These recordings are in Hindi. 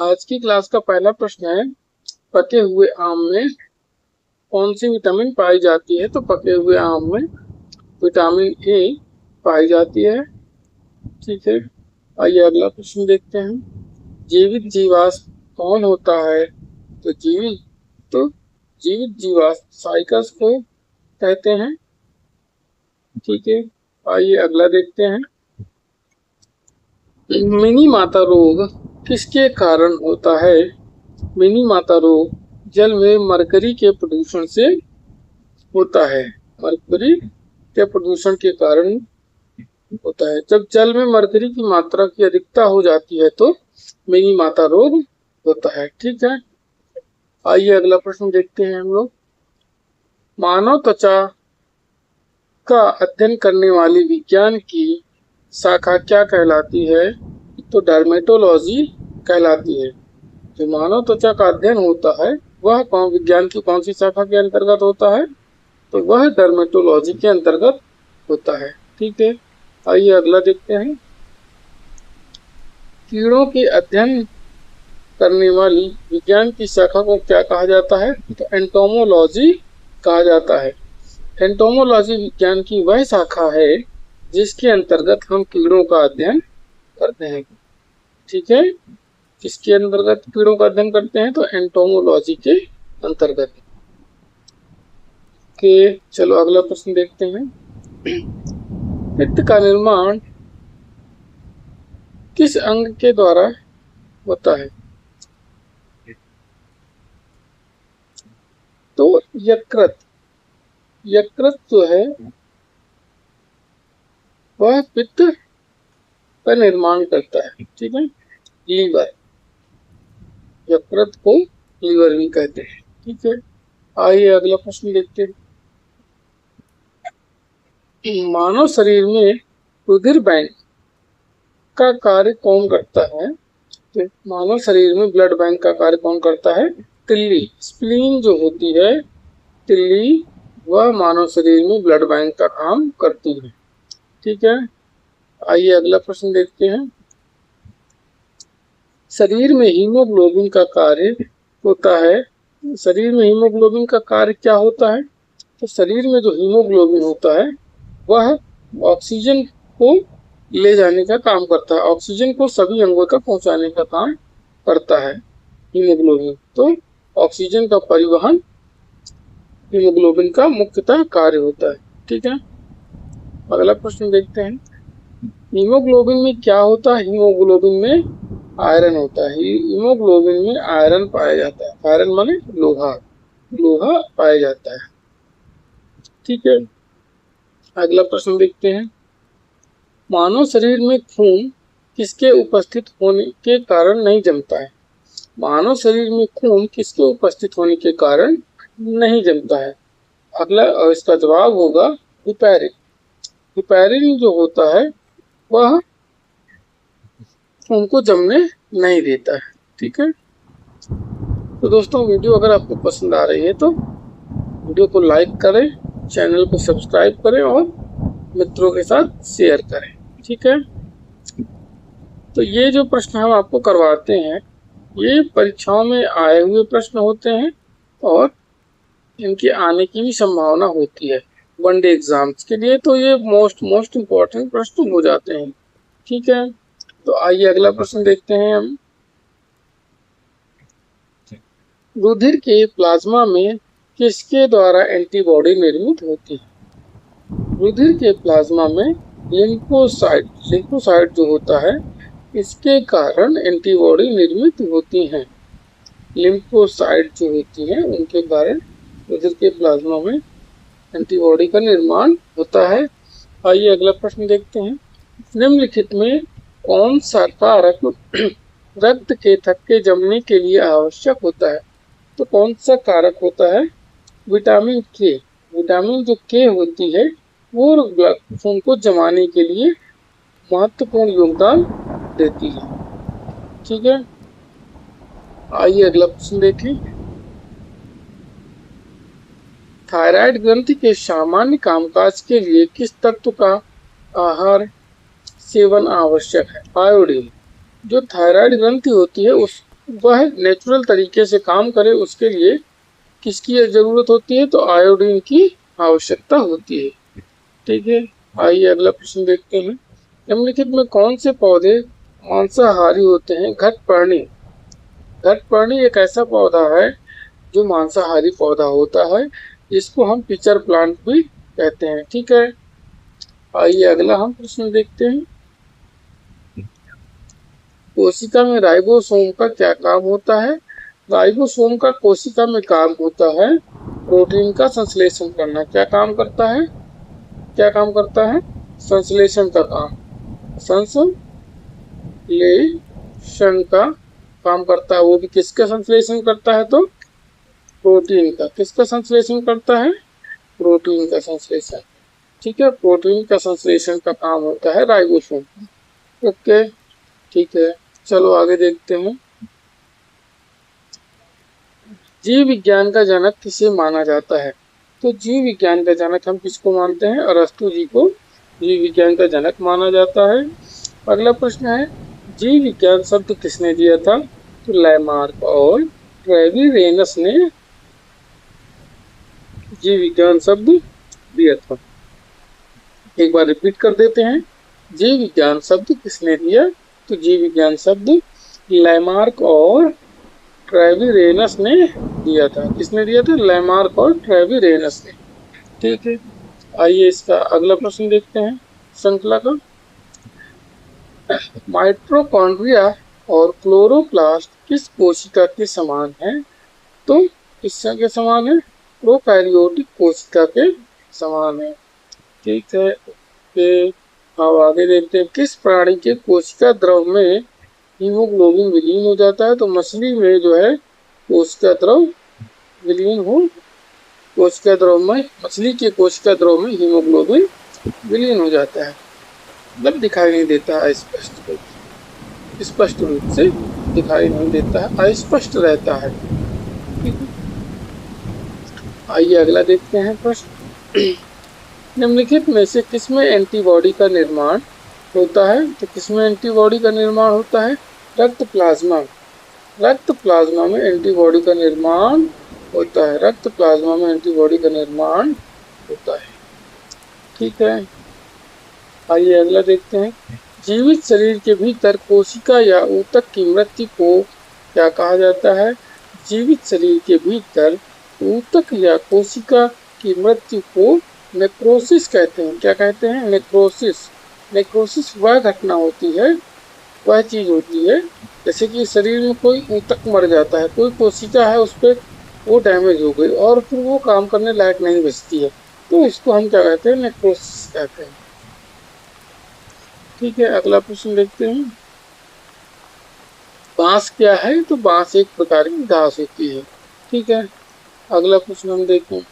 आज की क्लास का पहला प्रश्न है, पके हुए आम में कौन सी विटामिन पाई जाती है? तो पके हुए आम में विटामिन ए पाई जाती है। ठीक है, आइए अगला प्रश्न देखते हैं। जीवित जीवाश्म कौन होता है? तो जीवित जीवाश्म साइकस को कहते हैं। ठीक है, आइए अगला देखते हैं। मिनी माता रोग किसके कारण होता है? मिनी माता रोग जल में मरकरी के प्रदूषण से होता है। मरकरी के प्रदूषण के कारण होता है। जब जल में मरकरी की मात्रा की अधिकता हो जाती है तो मिनी माता रोग होता है। ठीक है, आइए अगला प्रश्न देखते हैं हम लोग। मानव त्वचा का अध्ययन करने वाली विज्ञान की शाखा क्या कहलाती है? तो डर्मेटोलॉजी कहलाती है। जो मानव त्वचा का अध्ययन होता है वह विज्ञान की कौन सी शाखा के अंतर्गत होता है? तो वह डर्मेटोलॉजी के अंतर्गत होता है। ठीक है, आइए अगला देखते हैं। कीड़ों के अध्ययन करने वाली विज्ञान की शाखा को क्या कहा जाता है? तो एंटोमोलॉजी कहा जाता है। एंटोमोलॉजी विज्ञान की वह शाखा है जिसके अंतर्गत हम कीड़ों का अध्ययन करते हैं। ठीक है, किसके अंतर्गत कीड़ों का अध्ययन करते हैं? तो एंटोमोलॉजी के अंतर्गत। के चलो अगला प्रश्न देखते हैं। पित्त का निर्माण किस अंग के द्वारा होता है? तो यकृत जो है वह पित्त का निर्माण करता है। ठीक है, लीवर, यकृत को लीवर भी कहते हैं। ठीक है, आइए अगला प्रश्न देखते हैं। मानव शरीर में रुधिर बैंक का कार्य कौन करता है? तो मानव शरीर में ब्लड बैंक का कार्य कौन करता है? तिल्ली, स्प्लीन जो होती है तिल्ली, वह मानव शरीर में ब्लड बैंक का काम करती है। ठीक है, आइए अगला प्रश्न देखते हैं। शरीर में हीमोग्लोबिन का कार्य होता है। शरीर में हीमोग्लोबिन का कार्य क्या होता है? तो शरीर में जो हीमोग्लोबिन होता है वह ऑक्सीजन को ले जाने का काम करता है। ऑक्सीजन को सभी अंगों तक पहुंचाने का काम करता है हीमोग्लोबिन। तो ऑक्सीजन का परिवहन हीमोग्लोबिन का मुख्यतः कार्य होता है। ठीक है, अगला प्रश्न देखते हैं। हीमोग्लोबिन में क्या होता है? हीमोग्लोबिन में आयरन होता है। हीमोग्लोबिन में आयरन पाया जाता है। आयरन माने लोहा पाया जाता है। ठीक है, अगला प्रश्न देखते हैं। मानव शरीर में खून किसके उपस्थित होने के कारण नहीं जमता है? मानव शरीर में खून किसके उपस्थित होने के कारण नहीं जमता है? अगला इसका जवाब होगा हिपैरिन। हिपैरिन जो होता है वह खून को जमने नहीं देता है। ठीक है, तो दोस्तों वीडियो अगर आपको पसंद आ रही है तो वीडियो को लाइक करें, चैनल को सब्सक्राइब करें और मित्रों के साथ शेयर करें। ठीक है, तो ये जो प्रश्न हम आपको करवाते हैं ये परीक्षाओं में आए हुए प्रश्न होते हैं और इनके आने की भी संभावना होती है वनडे एग्जाम्स के लिए। तो ये मोस्ट इम्पोर्टेंट प्रश्न हो जाते हैं। ठीक है, तो आइए अगला प्रश्न देखते हैं हम। रुधिर के प्लाज्मा में किसके द्वारा एंटीबॉडी निर्मित होती है? रुधिर के प्लाज्मा में लिम्फोसाइट जो होता है इसके कारण एंटीबॉडी निर्मित होती हैं। लिम्फोसाइट जो होती हैं उनके कारण रुधिर के प्लाज्मा में एंटीबॉडी का निर्माण होता है। आइए अगला प्रश्न देखते हैं। निम्नलिखित में कौन सा कारक रक्त के थक्के जमने के लिए आवश्यक होता है? तो कौन सा कारक होता है? विटामिन के। विटामिन जो के होती है वो खून को जमाने के लिए महत्वपूर्ण योगदान देती है। ठीक है, आइए अगला प्रश्न देखें। थायराइड ग्रंथि के सामान्य कामकाज के लिए किस तत्व का आहार सेवन आवश्यक है? आयोडीन। जो थायराइड ग्रंथि होती है वह नेचुरल तरीके से काम करे उसके लिए किसकी जरूरत होती है, तो आयोडीन की आवश्यकता होती है। ठीक है, आइए अगला प्रश्न देखते हैं। निम्नलिखित में कौन से पौधे मांसाहारी होते हैं? घटपर्णी। घटपर्णी एक ऐसा पौधा है जो मांसाहारी पौधा होता है, जिसको हम पिचर प्लांट भी कहते हैं। ठीक है, आइए अगला हम प्रश्न देखते हैं। कोशिका में राइबोसोम का क्या काम होता है? राइबोसोम का कोशिका में काम होता है प्रोटीन का संश्लेषण करना। क्या काम करता है? क्या काम करता है? संश्लेषण का काम। संश्लेषण का काम करता है। वो भी किसका संश्लेषण करता है? तो प्रोटीन का। किसका संश्लेषण करता है? प्रोटीन का संश्लेषण। ठीक है, प्रोटीन का संश्लेषण का काम होता है राइबोसोम। ओके, ठीक है, चलो आगे देखते हैं। जीव विज्ञान का जनक किसे माना जाता है? तो जीव विज्ञान का जनक हम किसको मानते हैं? अरस्तु जी को जीव विज्ञान का जनक माना जाता है। अगला प्रश्न है, जीव विज्ञान शब्द किसने दिया था? तो लैमार्क और ट्रेविरेनस ने जीव विज्ञान शब्द दिया था। एक बार रिपीट कर देते हैं, जीव विज्ञान शब्द किसने दिया? तो जीव विज्ञान शब्द लैमार्क और ट्रेविरेनस ने दिया था। किसने दिया था? लैमार्क और ट्रेविरेनस ने। ठीक है, आइए इसका अगला प्रश्न देखते हैं श्रृंखला का। माइटोकॉन्ड्रिया और क्लोरोप्लास्ट किस कोशिका के समान है? तो किसके समान है? प्रोकैरियोटिक कोशिका के समान है। ठीक है, अब आगे देखते हैं। किस प्राणी के कोशिका द्रव में हीमोग्लोबिन विलीन हो जाता है? तो मछली में जो है कोशिका द्रव विलीन हो, कोशिका द्रव में, मछली के कोशिका द्रव में हीमोग्लोबिन विलीन हो जाता है, मतलब दिखाई नहीं देता है, स्पष्ट रूप से दिखाई नहीं देता है, अस्पष्ट रहता है। आइए अगला देखते हैं प्रश्न। निम्नलिखित में से किसमें एंटीबॉडी का निर्माण होता है? तो किसमें एंटीबॉडी का निर्माण होता है? रक्त प्लाज्मा। रक्त प्लाज्मा में एंटीबॉडी का निर्माण होता है। रक्त प्लाज्मा में एंटीबॉडी का निर्माण होता है। ठीक है, आइए अगला देखते हैं। जीवित शरीर के भीतर कोशिका या ऊतक की मृत्यु को क्या कहा जाता है? जीवित शरीर के भीतर ऊतक या कोशिका की मृत्यु को नेक्रोसिस कहते हैं। क्या कहते हैं? नेक्रोसिस। नेक्रोसिस वह घटना होती है, वह चीज होती है, जैसे कि शरीर में कोई ऊतक मर जाता है, कोई कोशिका है उस पर वो डैमेज हो गई और फिर वो काम करने लायक नहीं बचती है, तो इसको हम क्या कहते हैं? नेक्रोसिस कहते हैं। ठीक है, अगला प्रश्न देखते हैं। बांस क्या है? तो बांस एक प्रकार की घास होती है। ठीक है, अगला प्रश्न हम देखते हैं।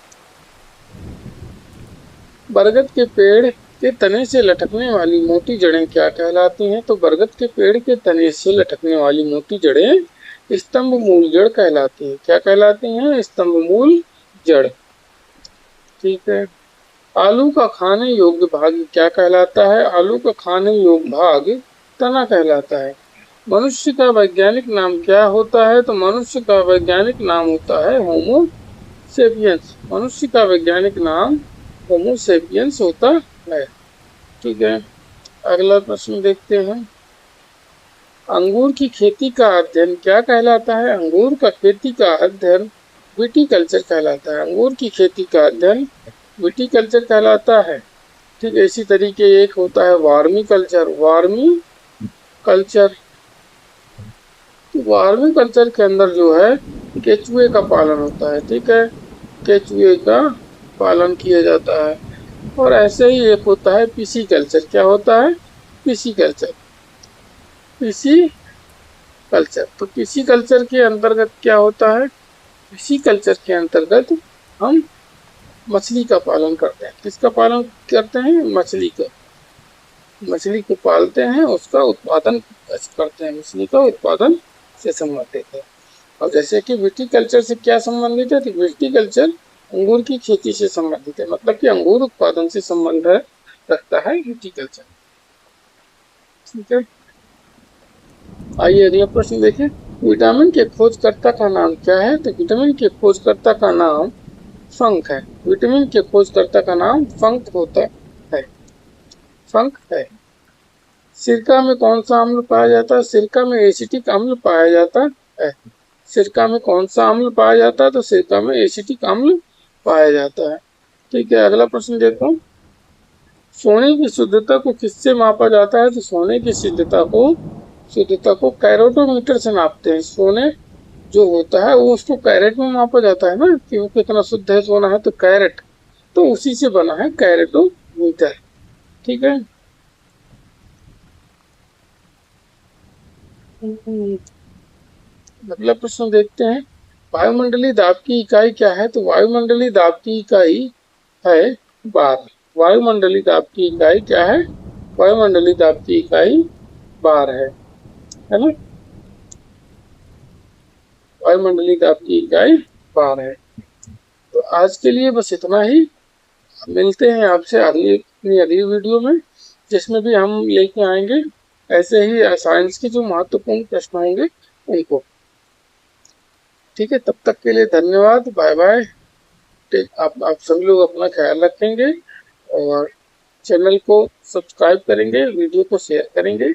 बरगद के पेड़ के तने से लटकने वाली मोटी जड़ें क्या कहलाती हैं? तो बरगद के पेड़ के तने से लटकने वाली मोटी जड़ें स्तंभ मूल जड़ कहलाती हैं। क्या कहलाती हैं? स्तंभ मूल जड़। ठीक है, आलू का खाने योग्य भाग क्या कहलाता है? आलू का खाने योग्य भाग तना कहलाता है। मनुष्य का वैज्ञानिक नाम क्या होता है? तो मनुष्य का वैज्ञानिक नाम होता है होमो सेपियंस। मनुष्य का वैज्ञानिक नाम होमो सेपियंस होता है। ठीक है, अगला प्रश्न देखते हैं। अंगूर की खेती का अध्ययन क्या कहलाता है? अंगूर का खेती का अध्ययन विटीकल्चर कहलाता है। अंगूर की खेती का अध्ययन विटीकल्चर कहलाता है। ठीक है, इसी तरीके एक होता है वार्मी कल्चर। वार्मी कल्चर, तो वार्मी कल्चर के अंदर जो है केचुए का पालन होता है। ठीक है, केचुए का पालन किया जाता है। और ऐसे ही एक होता है पीसी कल्चर। क्या होता है? PC culture. पीसी कल्चर, तो पीसी कल्चर के अंतर्गत क्या होता है? पीसी कल्चर के अंतर्गत हम मछली का पालन करते हैं। किसका पालन करते हैं? मछली का। मछली को पालते हैं, उसका उत्पादन करते हैं। मछली का उत्पादन से संबंधित है। और जैसे कि विटीकल्चर से क्या संबंधित है? तो विटीकल्चर अंगूर की खेती से संबंधित है, मतलब कि अंगूर उत्पादन से संबंध रखता है विटीकल्चर। ठीक है, आइए अगला प्रश्न देखें। विटामिन के खोजकर्ता का नाम क्या है? तो विटामिन के खोजकर्ता का नाम फंक है। विटामिन के खोजकर्ता का नाम फंक होता है, फंक है। सिरका में कौन सा अम्ल पाया जाता है? सिरका में एसिटिक अम्ल पाया जाता है। सिरका में कौन सा अम्ल पाया जाता है? तो सिरका में एसिटिक अम्ल पाया जाता है। ठीक है, अगला प्रश्न देखो। सोने की शुद्धता को किससे मापा जाता है? तो सोने की शुद्धता को कैरेटोमीटर से नापते हैं। सोने जो होता है वो उसको कैरेट में मापा जाता है ना, कि वो कितना शुद्ध है सोना है, तो कैरेट, तो उसी से बना है कैरेटोमीटर। ठीक है, अगला प्रश्न देखते हैं। वायुमंडलीय दाब की इकाई क्या है? तो वायुमंडलीय दाब की इकाई है बार। वायुमंडलीय दाब की इकाई क्या है? वायुमंडलीय दाब की इकाई बार है ना। वायुमंडलीय दाब की इकाई बार है। तो आज के लिए बस इतना ही। मिलते हैं आपसे अगली वीडियो में, जिसमें भी हम लेके आएंगे ऐसे ही साइंस के जो महत्वपूर्ण प्रश्न होंगे उनको। ठीक है, तब तक के लिए धन्यवाद, बाय बाय। आप सभी लोग अपना ख्याल रखेंगे और चैनल को सब्सक्राइब करेंगे, वीडियो को शेयर करेंगे,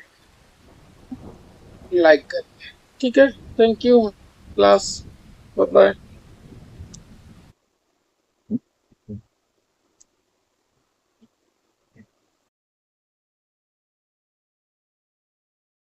लाइक करेंगे। ठीक है, thank you class, bye bye.